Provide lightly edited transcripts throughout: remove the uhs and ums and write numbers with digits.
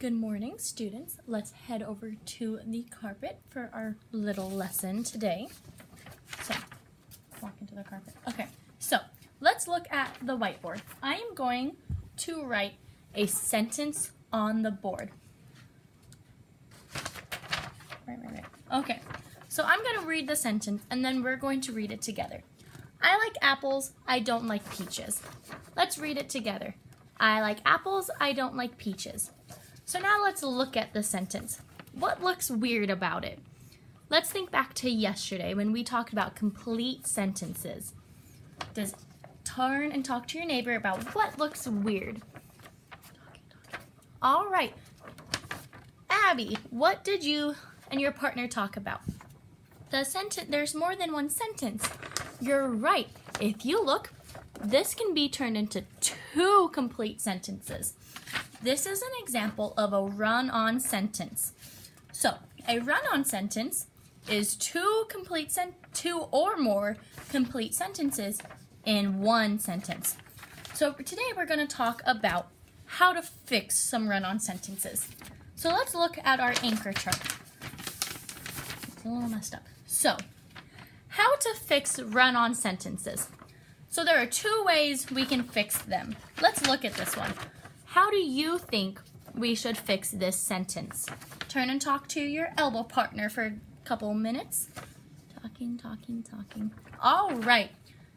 Good morning, students. Let's head over to the carpet for our little lesson today. So, walk into the carpet. Okay, so let's look at the whiteboard. I am going to write a sentence on the board. Right. Okay, so I'm going to read the sentence and then we're going to read it together. I like apples, I don't like peaches. Let's read it together. I like apples, I don't like peaches. So now let's look at the sentence. What looks weird about it? Let's think back to yesterday when we talked about complete sentences. Just turn and talk to your neighbor about what looks weird. All right. Abby, what did you and your partner talk about? There's more than one sentence. You're right. If you look, this can be turned into two complete sentences. This is an example of a run-on sentence. So, a run-on sentence is two or more complete sentences in one sentence. So, today we're going to talk about how to fix some run-on sentences. So, let's look at our anchor chart. It's a little messed up. So, how to fix run-on sentences. So, there are two ways we can fix them. Let's look at this one. How do you think we should fix this sentence? Turn and talk to your elbow partner for a couple minutes. Talking. All right.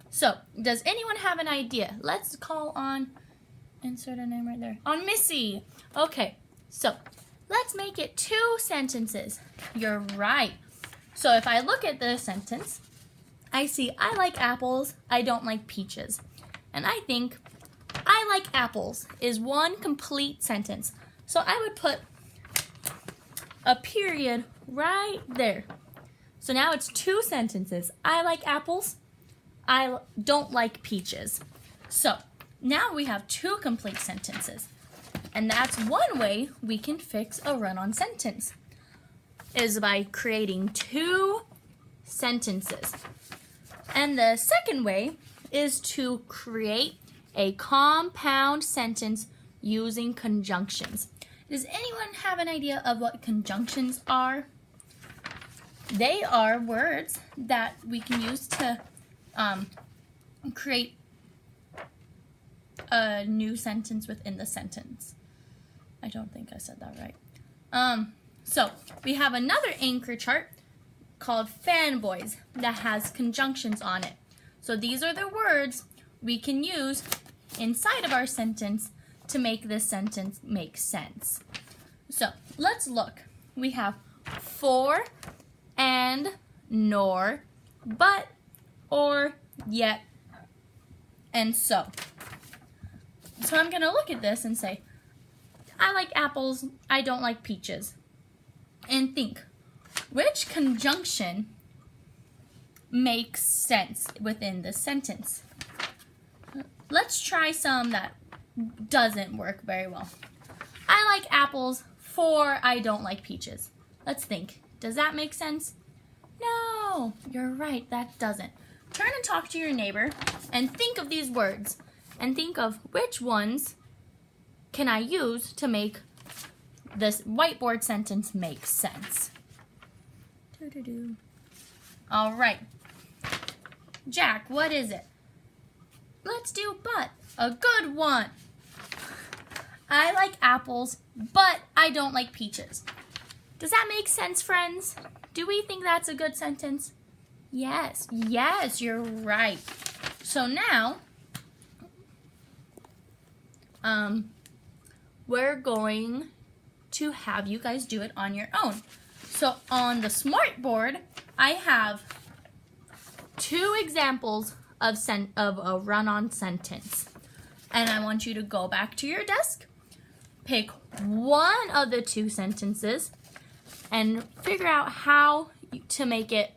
So, does anyone have an idea? Let's call on, insert a name right there, on Missy. Okay, so let's make it two sentences. You're right. So if I look at the sentence, I see I like apples, I don't like peaches. And I think I like apples is one complete sentence. So I would put a period right there. So now it's two sentences. I like apples. I don't like peaches. So now we have two complete sentences. And that's one way we can fix a run-on sentence, is by creating two sentences. And the second way is to create a compound sentence using conjunctions. Does anyone have an idea of what conjunctions are? They are words that we can use to create a new sentence within the sentence. I don't think I said that right. So we have another anchor chart called Fanboys that has conjunctions on it. So these are the words we can use inside of our sentence to make this sentence make sense. So let's look. We have for, and, nor, but, or, yet, and so. So I'm going to look at this and say, I like apples, I don't like peaches. And think, which conjunction makes sense within this sentence? Let's try some that doesn't work very well. I like apples, for I don't like peaches. Let's think. Does that make sense? No, you're right, that doesn't. Turn and talk to your neighbor and think of these words and think of which ones can I use to make this whiteboard sentence make sense. All right. Jack, what is it? Let's do but. A good one. I like apples, but I don't like peaches. Does that make sense, friends? Do we think that's a good sentence? Yes, you're right. So now, we're going to have you guys do it on your own. So on the smart board, I have two examples of a run-on sentence. And I want you to go back to your desk, pick one of the two sentences, and figure out how to make it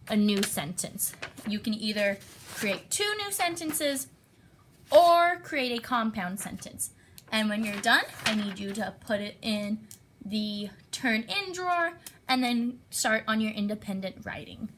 a new sentence. You can either create two new sentences or create a compound sentence. And when you're done, I need you to put it in the turn in drawer and then start on your independent writing.